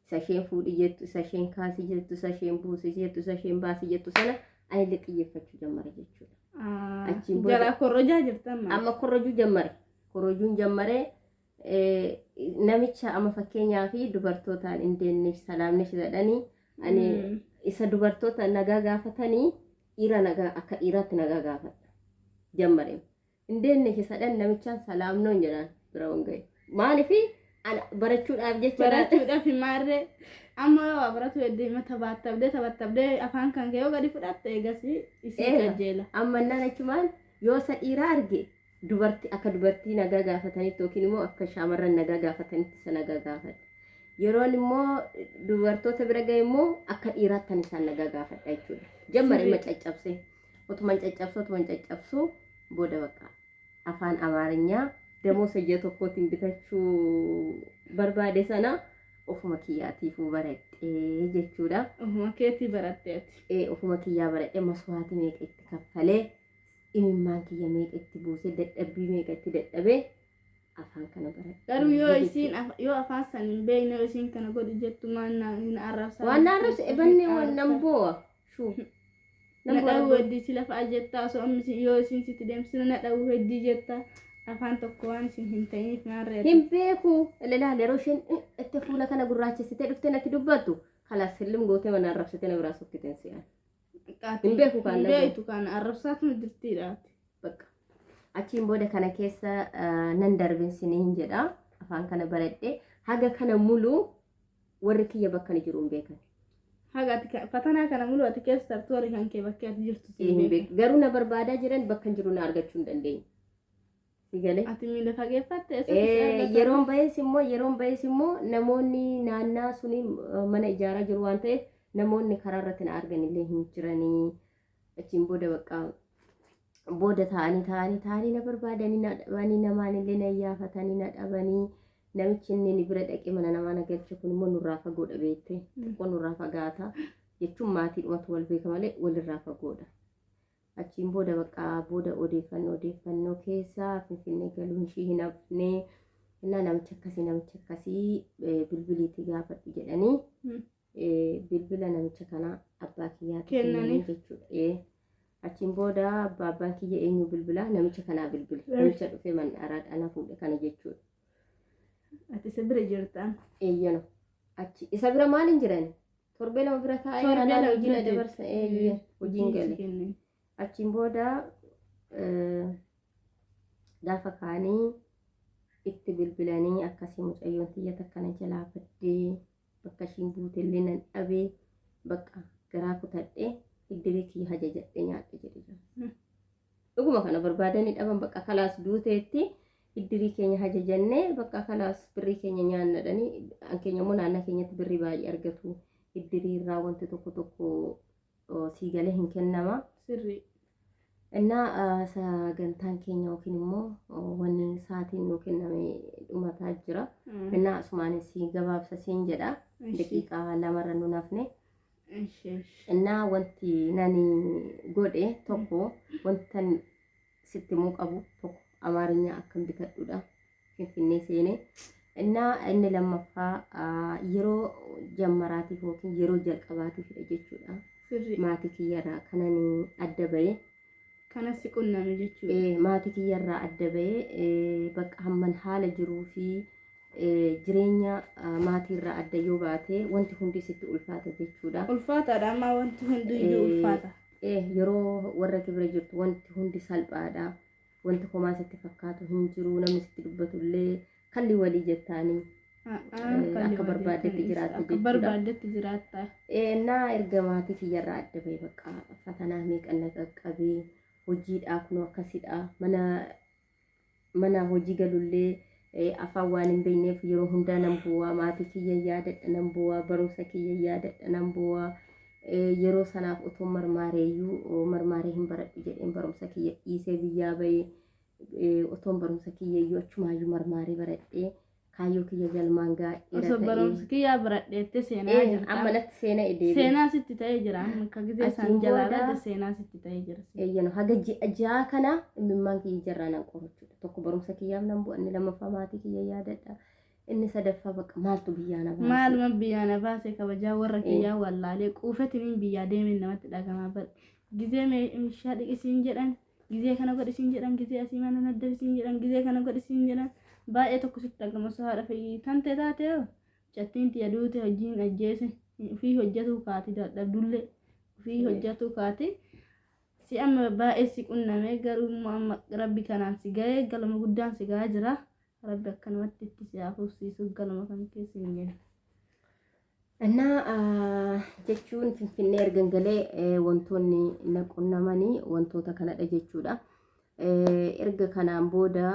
isa isheen fuudhi jettu isa isheen kaasii jettu isa isheen buusi jettu isa isheen baasii jettu sana ani illee xiyyeeffachuu jammare jechuudha. Achiin booda- Jalaa korrojaa jirtan maal? amma korrojuun jammare namicha amma fakkeenyaa fi dubartootaan indeenni salaamnish jedhanii ani isa dubartoota nagaa gaafatanii dhiira nagaa akka dhiiraatti nagaa gaafadha jammare indeenni sadhan namichaan salaamnoon jedhan bira wangaye maaliif barachuudhaaf jecha Barachuudhaaf maarree amma yoo baratu deema taphattabdee afaan kan kee yoo gadi fudhatte eegas isii qajeela. amma nan achumaan yoo isa dhiiraa arge dubartii akka dubartii nagaa gaafatanitti yookiin immoo akka shaamarran nagaa gaafatanitti isa nagaa gaafadha. Yeroon immoo dubartoota bira ga'e immoo akka dhiiraatti isaan nagaa gaafadha jechuudha. Jammari macaccabsee otuma caccabsuu booda bakka afaan Amaarinyaa damoosa ji'a tokkootiin bitachuu barbaade sana ofuma kiyyaatiifuu baradhee jechuudha. Ofuma keetii baratteeti. Ofuma kiyyaa baradhee maswaatii meeqa itti kaffalee imimmaan kiyya meeqa itti buusee dadhabbii meeqa itti dadhabee afaan kana baradhe. Garuu yoo isiin yoo afaan san hin beekne yoo isiin kana godhi jettu maan hin arrabsa. Waan arrabsa ebanne waan nan boo'a. Shuu. Na dhawuu heddii si lafa ajjettaa osoo ammi yoo isiin sitti deemsinu na dhawuu heddii jettaa. Afaan tokko waan isin hin ta'iniif maarree. Hin beeku. Ilaala yeroo isheen itti fuula kana gurraachessitee dhuftee natti dubbattu kalaas sillim gootee mana arrabsitee na biraa sokkiteen si'an. Hin beeku kan beektu kan arrabsaatu jirtiidhaati. Bakka. Achiin booda kana keessa nan darbinsiin jedha afaan kana baradhee haga kana muluu warri kiyya bakka ni jiru hin beekan. Haga fatanaa kana muluu ati keessa tartuu warri kan kee bakka ati jirtu hin beeku. Garuu na barbaadaa jiran bakka hin jiru na argachuu hin dandeenye. Sigale. Ati miila fageeffatte eessatti si argatan? Yeroon ba'es immoo namoonni naannaa suni mana ijaaraa jiru waan ta'eef namoonni karaa irratti na argan illee hin jiranii. Achiin booda bakka booda taa'anii na barbaadanii na dhabanii namaan illee na iyyafatanii na dhabanii namichi inni ni bira dhaqee mana namaa na galche kun immoo nurraa fagoodha beekte xiqqoo nurraa fagaata jechuun maatii dhumatu wal beeka malee walirraa fagoodha. Achiin booda bakka booda odeeffannoo keessaa Finfinnee galuun ishii hin hafne innaa namicha akkasii bilbiliitti gaafadhu jedhanii bilbila namicha kana abbaa kiyyaa kennanii jechuudha. Achiin booda abbaan kiyya eenyu bilbila namicha kanaa bilbila namicha dhufee mandhaaraadhaan na fuudhe kana jechuudha. Ati isa bira jirtaan? Eeyyano achi isa bira maal hin jiran torbee lama bira taa'ee anaan hojii na dabarsa hojiin gale. Achiin booda gaafa kaanii itti bilbilanii akkasii mucayyoon tiyya takkana jalaa baddee bakka ishiin buutellee nan dhabee bakka garaa kutadhee iddirii kiyya hajajadhee nyaadhe jedhe. Dhuguma kana barbaadanii dhaban bakka kalaas duuteetti iddirii keenya hajajannee bakka kalaas birrii keenya nyaannadhanii ankeenya immoo naannaa keenyatti birrii baay'ee argatu iddirii irraa wanti tokko sii galee hin kennama. Sirrii. Innaa sagantaan keenya yookiin immoo wanni sa'aatiin nuu kenname dhumataa jira. Innaa asumaanis gabaabsa siin jedha daqiiqaa lamarra nu nafne. Innaa wanti nani godhe tokko wanta sitti muu qabu tokko Amaariyaa akkam bitadhuudha Finfinnee seenee. Innaa inni lammaffaa yeroo jammaraatiif yookiin yeroo jalqabaatiifidha jechuudha. Maatii kiyyarraa kanan adda ba'e. Kanas qunname jechuudha. Maatii kiyyarraa adda ba'e bakka hamman haala jiruu fi jireenya maatiirraa adda yoo baate wanti hundi sitti ulfaata jechuudha. Ulfaataadha amma wanti hundiyyuu ulfaata. Yeroo warra kibira jirtu wanti hundi salphaadha. Wanti komaa sitti fakkaatu hin jiru namni sitti dubbatullee kalli walii jettaanii akka barbaadetti jiraatta. Innaa erga maatii kiyyarraa adda ba'e bakka fatanaa meeqan na qaqqabee hojiidhaa kunoo akkasidha mana hojii galullee afaan waan hin beekneef yeroo hundaa nan bu'aa maatii kiyya yaadadha nan bu'aa barumsa kiyya yaadadha nan bu'aa yeroo sanaaf otoo marmaaree hin baradhu jedheen barumsa kiyya dhiisee biyyaa ba'ee otoon barumsa kiyya iyyuu achumaayyuu marmaaree baradhee kaayyoo kiyya galmaan gaa'eera osoo barumsa kiyyaa baradheetti seenaa jirta. Amma natti seena edeebi. Seenaa sitti ta'ee jira. Akka gisee isaan jalaa seenaa sitti ta'ee jira. Eeyyano haga ji'a kana imimmaan kiyya jarraa nan qorachuudha. Tokko barumsa kiyyaaf nan bu'a inni lammaffaa maatii kiyya yaadadha. Inni sadaffaa bakka maaltu biyyaa na baase. Maaluma biyyaa na baase kabajaa warra kiyyaa wallaalee quufatiniin biyyaa deemee namatti dhagamaa bare. Gisee meeshaa dhiqisiin jedhan gisee kana godhisiin jedhan gisee asii mana naddabisiin jedhan gisee kana godhisiin jedhan. Baay'ee tokko sitti dhagama haadha fayyii tante taate cattiin tiya duute hojiin ajjeese ofii hojjetuu kaati dadhabdullee ofii hojjetuu kaati si amma baay'ee si qunnamee garuu amma rabbi kanaan si ga'ee galma guddaan si ga'aa jira rabbi akkanumatti itti si hafuufsiisuu galma kan keessa hin jiru. Innaa jechuun Finfinnee ergan galee wantoonni na qunnamanii wantoota kanadha jechuudha. Erga kanaan booda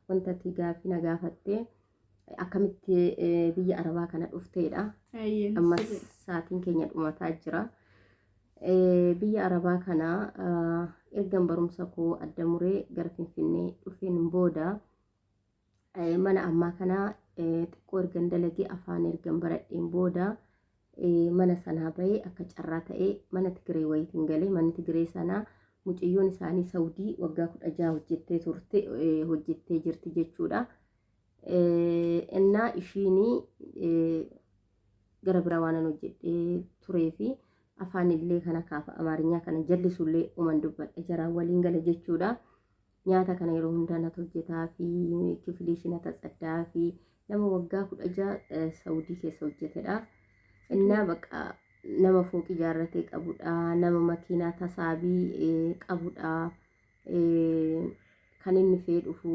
wanta ati gaaffii na gaafatte akkamitti biyya Arabaa kana dhufteedha. Ammas sa'aatiin keenya dhumataa jira. Biyya Arabaa kana ergan barumsa koo adda muree gara Finfinnee dhufeen booda mana ammaa kana xiqqoo ergan dalagee afaan ergan baradheen booda mana sanaa bahee akka carraa ta'ee mana Tigiree wayiitiin galee manni Tigiree sanaa mucayyoon isaanii Saawudii waggaa 16 hojjettee jirti jechuudha. Innaa ishiin gara biraa waan hojjettee turee fi afaan illee kana kaafa Amaarinyaa kana jallisullee uman dubbadha jaraan waliin gala jechuudha. Nyaata kana yeroo hundaa natu hojjetaa fi kifiliishii nata tsaddaa fi nama waggaa 16 Saawudii keessa hojjetedha. Innaa bakka nama fooqii ijaarratee qabudha nama makiinaa tasaabii qabudha kan inni fee dhufu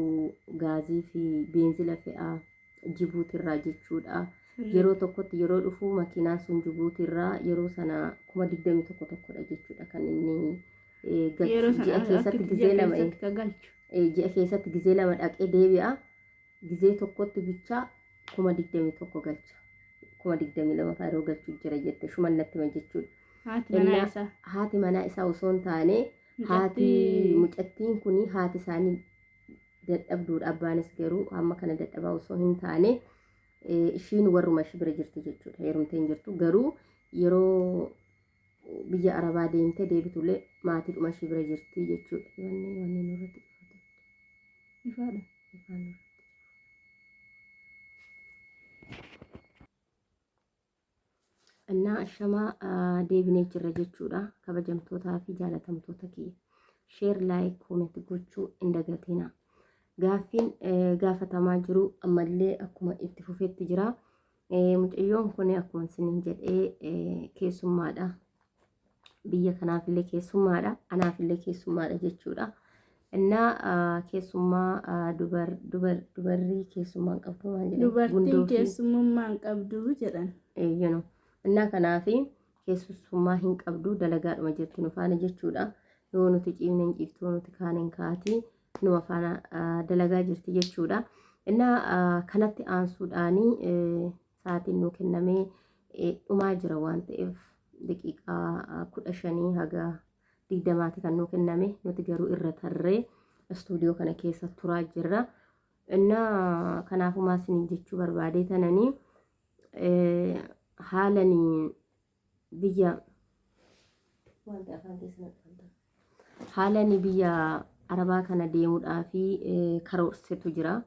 gaazii fi beenzila fe'a Jibuutirraa jechuudha. Yeroo tokkotti yeroo dhufu makiinaan sun Jibuutirraa yeroo sana 21,000 jechuudha kan inni ji'a keessatti gizee lama ji'a keessatti gizee lama dhaqee deebi'a. Gizee tokkotti bichaa 21,000 galcha. 22,000 faayiroo galchuu jira jette shumannatti ma jechuudha. Haati manaa isaa osoo hin taane haati mucattiin kun haati isaanii dadhabduudha. Abbaanis garuu amma kana dadhabaa osoo hin taane ishiin warruma ishii bira jirti jechuudha. Heerumtee hin jirtu garuu yeroo biyya Arabaa deemtee deebitullee maatiidhuma ishii bira jirti jechuudha. Wanni nurratti ifaadha. እና አሸማ deebinee jirra jechuudha. Kabajamtootaa fi jaalatamtoota kiyya sheer laayik kooment gochuu hin dagatinaa. Gaaffiin gaafatamaa jiru ammallee akkuma itti fufetti jira. Mucayyoon kun akkuma isiniin jedhee keessummaadha. Biyya kanaafillee keessummaadha. Anaafillee keessummaadha jechuudha. Innaa keessummaa dubarrii keessummaan qabdu waan jedhan. Dubartiin keessummaan qabdu jedhan. Eeyyano. Innaa kanaafi keessummaa hin qabdu dalagaadhuma jirti nu faana jechuudha. Yoo nuti ciifne hin ciiftuu nuti kaan hin kaatii numa faana dalagaa jirti jechuudha. Innaa kanatti aansuudhaanii sa'aatiin nu kennamee dhumaa jira waan ta'eef daqiiqaa 15 haga 20 kan nu kenname nuti garuu irra tarree istuudiyoo kana keessa turaa jirra. Innaa kanaafumaa isiniin jechuu barbaadee tananii haalanii biyya Arabaa kana deemuudhaafi karoorsitu jira.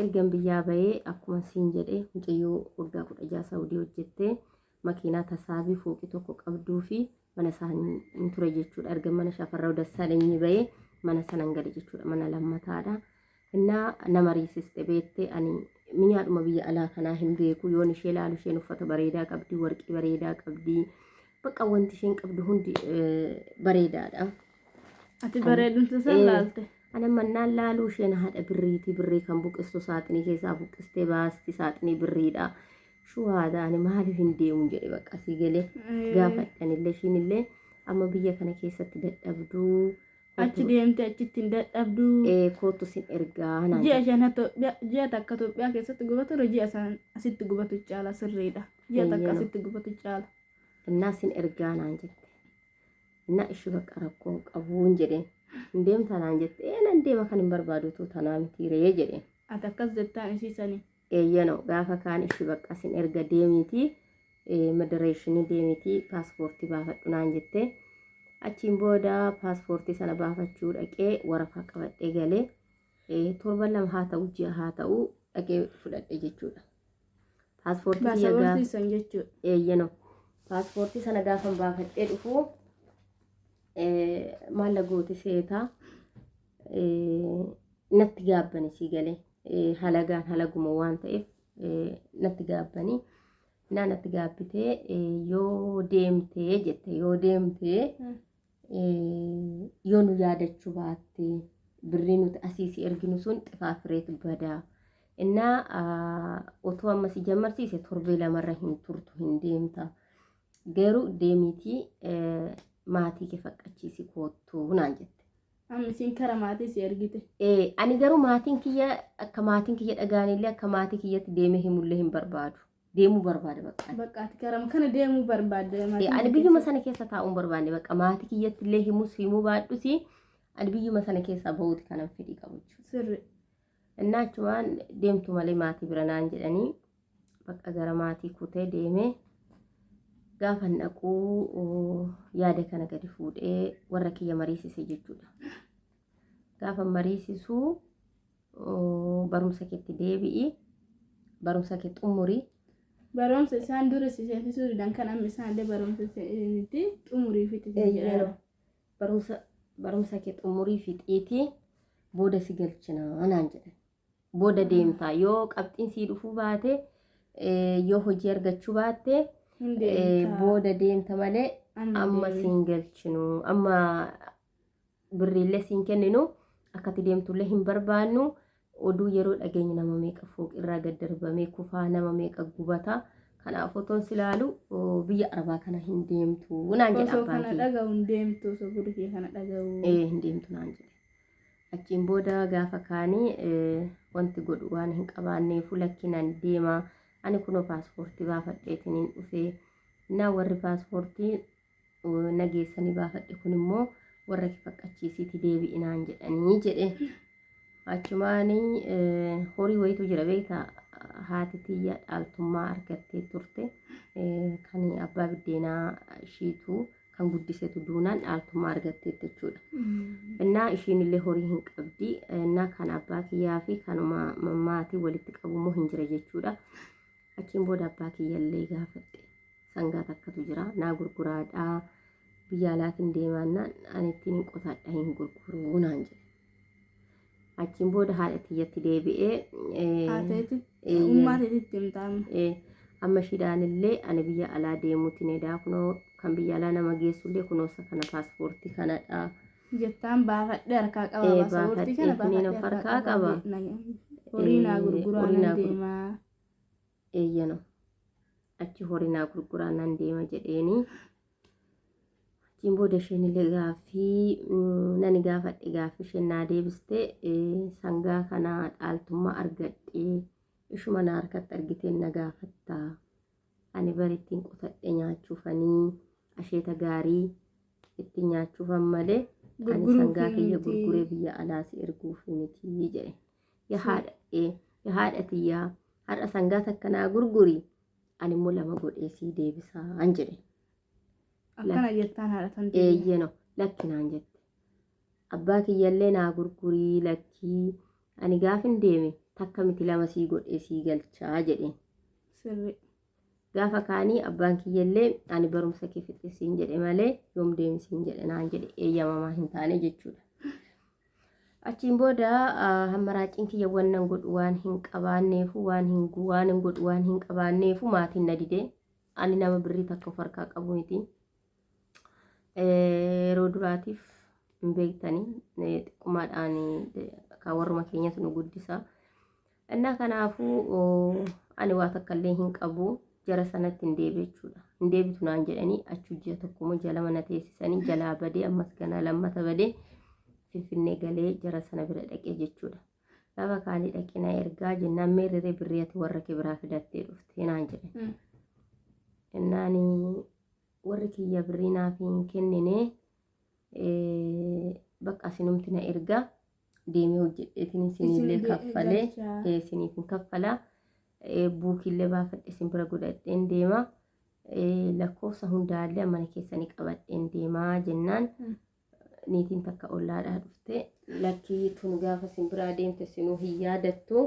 Ergan biyyaa bahee akkuma siin jedhee mucayyoo waggaa 16 Saawudii hojjettee makiinaa tasaabii fooqii tokko qabduu fi mana isaanii hin ture jechuudha. Ergan mana Shafarraa Dassaalanyii bahee mana sanan gale jechuudha. Mana lammataadha. Innaa nama riisiste beettee ani miyaadhuma biyya alaa kanaa hin beeku. Yoon ishee ilaalu isheen uffata bareedaa qabdi, warqii bareedaa qabdi. Bakka wanti isheen qabdu hundi bareedaadha. Ati bareedumti san laalte? Ana mannaan laaluu isheen haadha birriiti. Birrii kan buqistu saaxinii keessaa buqistee baasti saaxinii birriidha. Shuhaadha ani maaliif hin deemu jedhe bakka asii galee gaafadhanillee ishiinillee amma biyya kana keessatti dadhabduu. Achi deemtee achitti hin dadhabduu. Kootu sin ergaa. Ji'a takka Itoophiyaa keessatti gubatu ji'a asitti gubatu caala sirriidha. Ji'a takka asitti gubatu caala. Innaa sin ergaa naan jette. Innaa ishii bakka rakkoon qabuun jedheen. Hin deemta naan jette. Nan deema kan hin barbaadutu tanaa mitiiree jedheen. Ati akkas jettaan isiisanii. Eeyyanoo gaafa kaan ishii bakka sin erga deemiitii madireeshinii deemiitii paaspoortii baafadhu naan jette. Achiin booda paaspoortii sana baafachuu dhaqee waraqaa qabadhee galee torban lama haa ta'u ji'a haa ta'u dhaqee fudhadhe jechuudha. Paaspoortii san jechuudha. Eeyyanoo paaspoortii sana gaafa baafadhee dhufu maalla gooti seetaa natti gaabbani sii galee halagaan halaguma waan ta'eef natti gaabbanii. Natti gaabbitee yoo deemtee jette yoo deemtee yoo nu yaadachuu baatte birrii nuti asiisi erginu sun xifaafireetu badaa. Innaa otoo ammasii jammarsiise torbee lamarra hin turtu hin deemta. Garuu deemiitii maatii kee faqqachiisi koottuu naan jette. Ammisiin kara maatii si ergite. Ani garuu maatiin kiyya akka maatiin kiyya dhagaanillee akka maatii kiyyatti deemee himullee hin barbaadu. Deemuu barbaada bakka. Bakka ati karam kana deemuu barbaadde. Ani biyyuma sana keessa taa'uun barbaanne bakka maatii kiyyatti illee himuu baadhusi ani biyyuma sana keessa bahuuti kanan fedhii qabu jechuudha. Sirri. Innaa achumaan deemtu malee maatii bira naan jedhanii bakka gara maatii kutee deemee gaafa naquu yaada kana gadi fuudhee warra kiyya mariisise jechuudha. Gaafa mariisisuu barumsa keetti deebi'i barumsa kee xumurii. Barumsa isaan dura seensisuudhaan kan amma isaan barumsa xumurii fixee barumsa kee xumurii fixiitii booda si galchinaa naan jedhan. Booda deemtaa yoo qabxiin sii dhufuu baate yoo hojii argachuu baatte booda deemta malee amma siin galchinu amma birriillee siin kenninu akkati deemtullee hin barbaannu. Oduu yeroo dhageenyu nama meeqa fooqirraa gad darbamee kufaa nama meeqa gubata. Kanaaf otoon silaalu biyya Arabaa kana hin deemtu naan jedha abbaan kiyya. Kana dhaga'u hin deemtu osoo gurri kana dhaga'u. Hin deemtu naan jedhe. achiin booda gaafa kaanii wanti godhu waan hin qabaanneefu lakkinaan deema ani kunoo paaspoortii baafadheetiniin dhufee na warri paaspoortii nageessanii baafadhe kun immoo warra kifaqqachiisiiti deebi'inaan jedhanii jedhe achumaanii horii wayitu jira beektaa haati tiyya dhaaltummaa argattee turte kan abbaa biddeenaa ishiitu kan guddisetu duunaan dhaaltummaa argattee jechuudha. Innaa ishiin illee horii hin qabdi innaa kan abbaa kiyyaa fi kanuma maatii walitti qabummoo hin jira jechuudha. Achiin booda abbaa kiyya illee gaafadhe sangaa takkatu jira naa gurguraadhaa biyya alaatiin deemaannaan ani ittiin hin qotadha hin gurguruu naan jedhe. Achiin booda haadha tiyyatti deebi'ee ummaa teetitti himtaame. Amma shidaan illee ani biyya alaa deemuutiin edaa kunoo kan biyya alaa nama geessullee kunoosa kana paaspoortii kanadha. Jettaan baafadhe harkaa qaba paaspoortii kana baafadhe harkaa qaba. Horii naa gurguraa nan deemaa. Eeyyano achi horii naa gurguraa nan deema jedheeni. Achiin booda isheen illee gaaffii nani gaafadhe gaaffii isheen naa deebiste sangaa kana dhaaltummaa argadhee ishuma na harkatti argiteen na gaafattaa ani bari ittiin qotadhe nyaachuufanii asheeta gaarii ittiin nyaachuufan malee ani sangaa kiyya gurguree biyya alaas erguuf miti jedhe yaa haadha tiyyaa har'a sangaa takka naa gurguri ani immoo lama godhee sii deebisaan jedhe. Akkana jettaan haadha tan eeyyeno lakkinaan jette abbaa kiyyallee naa gurgurii lakkii ani gaafin deeme takka miti lama sii godhee sii galchaa jedheen. Sirri. Gaafa kaanii abbaan kiyyallee ani barumsa kee fixe siin jedhe malee yoom deemi siin jedhe naan jedhe eeyyamamaa hin taane jechuudha. Achiin booda hammaraaciin kiyya wannan godhu waan hin qabaanneefu waan hin godhu waan hin qabaanneefu maatiin na dide ani nama birrii takka of harkaa qabu miti. Yeroo duraatiif hin beektanii xiqqummaadhaan kan warruma keenyatu nu guddisa. Innaa kanaafuu ani waa takka illee hin qabu jara sanatti hin deebi'e jechuudha. Hin deebitu naan jedhanii achi ji'a tokkommoo jala mana teessisanii jalaa badee ammas ganaa lammata badee Finfinnee galee jara sana bira dhaqee jechuudha. Gaafa kaanii dhaqina ergaa jennaan meerree birriyaati warra kee biraa fidattee dhuftee naan jedhe. Innaan warri kiyya birrii naaf hin kennine bakka sinumti na ergaa deemee hojjedheetiin isinillee kaffalee isiniif hin kaffalaa buukillee baafadhe isin bira godhadheen deema lakkoofsa hundaallee mana keessanii qabadheen deemaa jennaan niitiin takka ollaadhaa dhufte lakkii tun gaafa isin biraa deemte isinuu hin yaadattu.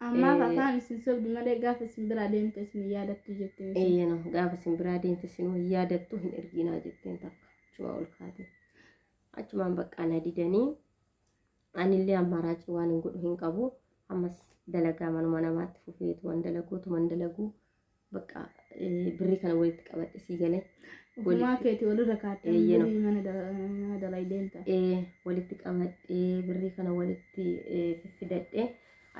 Ammaaf afaan isin sobdu malee gaafa isin biraa deemte isin hin yaadattu jettee. Eeyyano gaafa isin biraa deemte isinuu hin yaadattu hin erginaa jetteen takka achuma ol kaate. Achumaan baqqaa na didanii anillee ammaaraacii waan hin godhu hin qabu ammas dalagaa manuma namaatti fufeetu waan dalaguutu man dalaguu baqqaa birrii kana walitti qabadhe sii galee. Ufumaa keetii walirra kaattee birrii mana dalay deemta. Walitti qabadhee birrii kana walitti fidadhee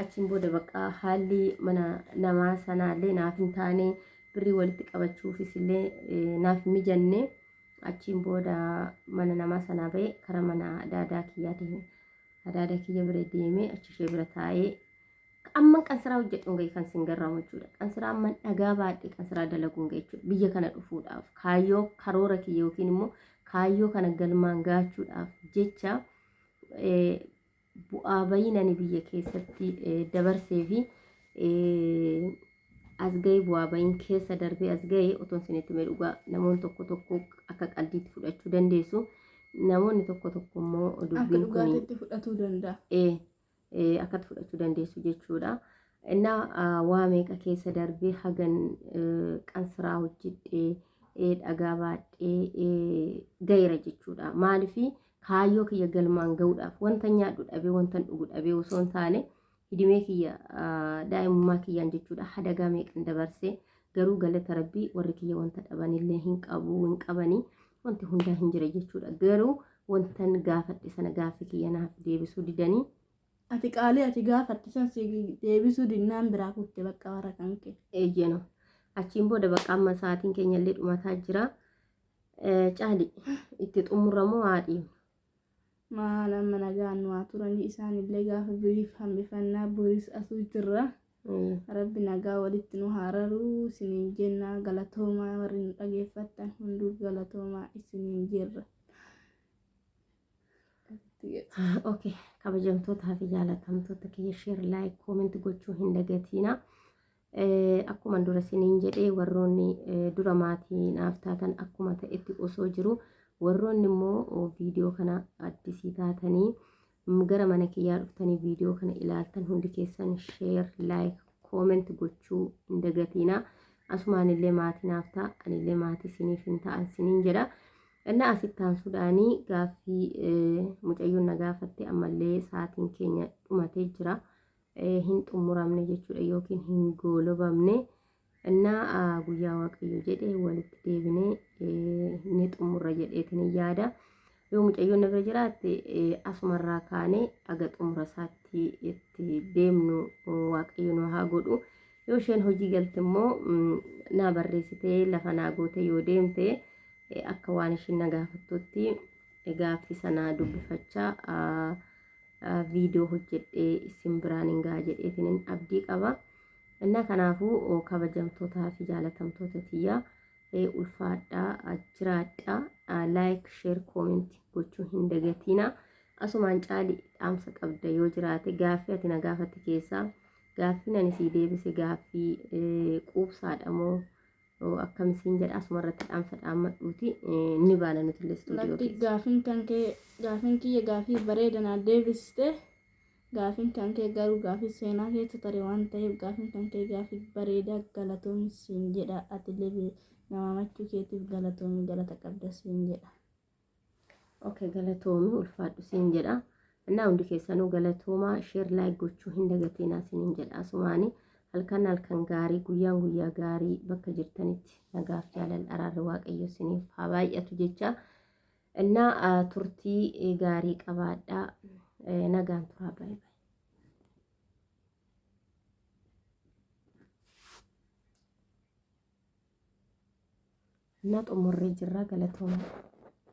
achiin booda baqqaa haalli mana namaa sanaallee naaf hin taane birrii walitti qabachuufis illee naaf hin mijanne achiin booda mana namaa sanaa ba'ee karaa mana daadaa kiyyaa deeme. Daadaa kiyya bira deemee achi ishee bira taa'ee amman qansiraa hojjedhuun ga'e kan sin garraamu jechuudha. Qansiraa amman dhagaa baadhee qansiraa dalaguun ga'e jechuudha. Biyya kana dhufuudhaaf kaayyoo karoora kiyya yookiin immoo kaayyoo kana galmaan gaachuudhaaf jecha bu'aa baay'inaan biyya keessatti dabarsee fi as ga'e bu'aa baay'in keessa darbee as ga'e otoon isinitti mee dhugaa namoonni tokko tokko akka qalbiitti fudhachuu dandeessu. Namoonni tokko tokko immoo dubbiin kun akka dhugaatitti fudhachuu danda'a. Akkatti fudhachuu dandeessu jechuudha. Innaa waa meeqa keessa darbee hagan qansiraa hojjedhee dhagaa baadhee ga'eera jechuudha. Maaliif kaayyoo kiyya galmaan ga'uudhaaf wanta nyaadhu dhabee wanta dhugu dhabee osoo hin taane hidimee kiyya daa'imummaa kiyyaan jechuudha. Hadagaa meeqan dabarsee garuu galata rabbii warri kiyya wanta dhabanillee hin qabanii wanti hundaa hin jira jechuudha. Garuu wantan gaafadhe sana gaaffii kiyya naaf deebisuu didanii. Ati qaalee ati gaafatte san deebisuu dinnaan biraa kutte bakka warra kan kee. Eeyyano achiin booda bakka amma sa'aatiin keenya illee dhumataa jira. Caali itti xumuramoo haadhiin maal amma nagaan waa turanii isaanillee gaafa biriif hambifannaa boris asuu jirra. Rabbi nagaa walitti nu haararuu isiniin jenna. Galatoomaa warri nu dhageeffattan hunduu galatoomaa isiniin jirra. Okay, kabajamtootaa fi jaalatamtoota kiyya share like comment gochuu hin dagatiina. Akkuma dura isiniin jedhee warroonni dura maatii naaf taatan akkuma ta'etti osoo jiru warroonni immoo viidiyoo kana addisii taatanii gara mana kiyyaa dhuftanii viidiyoo kana ilaaltan hundi keessan share like comment gochuu hin dagatiina. Asumaan illee maatii naaf ta'a anillee maatii isiniif hin ta'an isiniin jedha. Inna asittaan suudhaanii gaaffii mucayyoon na gaafatte ammallee sa'aatiin keenya dhumatee jira. Hin xumuramne jechuudha yookiin hin goolobamne. Inna guyyaa waaqayyo jedhee walitti deebinee ni xumurra jedheetiin yaada. Yoo mucayyoon na bira jiraatte asumarraa kaanee aga xumura isaatti itti deemnu waaqayyo nu haa godhu. Yoo isheen hojii galte immoo na barreessitee lafa naa goote yoo deemte akka waan ishiin na gaafattutti gaaffii sana dubbifachaa viidiyoo hojjedhee isin biraan hin ga'a jedheetiin abdii qaba. Inna kanaafuu kabajamtootaa fi jaalatamtoota tiyyaa ulfaadhaa jiraadhaa like share comment gochuu hin dagatiina. Asumaan caalii dhaamsa qabda yoo jiraate gaaffii ati na gaafatte keessaa gaaffii ani sii deebise gaaffii quubsaadha moo akkamisiin jedha asumarratti dhaamsa dhaammadhuuti ni baana nuti illee stuudiyoo keessa. Gaafiin kiyya gaafii bareeda naa deebiste. Gaafiin kan kee garuu gaafii seenaa keessa ture waan ta'eef gaafiin kan kee gaafii bareeda galatoomi siin jedha. Atillee nama machuu keetiif galatoomi galata qabda siin jedha. Okay, galatoomi ulfaadhu siin jedha. Innaa hundi keessanuu galatoomaa share like gochuu hin dagatinaa siin jedha. Asumaanii halkan gaarii guyyaa gaarii bakka jirtanitti nagaaf jaalala araarri waaqayyo isiniif haa baay'atu jecha. Innaa turtii gaarii qabaadhaa. Nagaan turaa bye. Innaa xumurree jirra galatoomaa.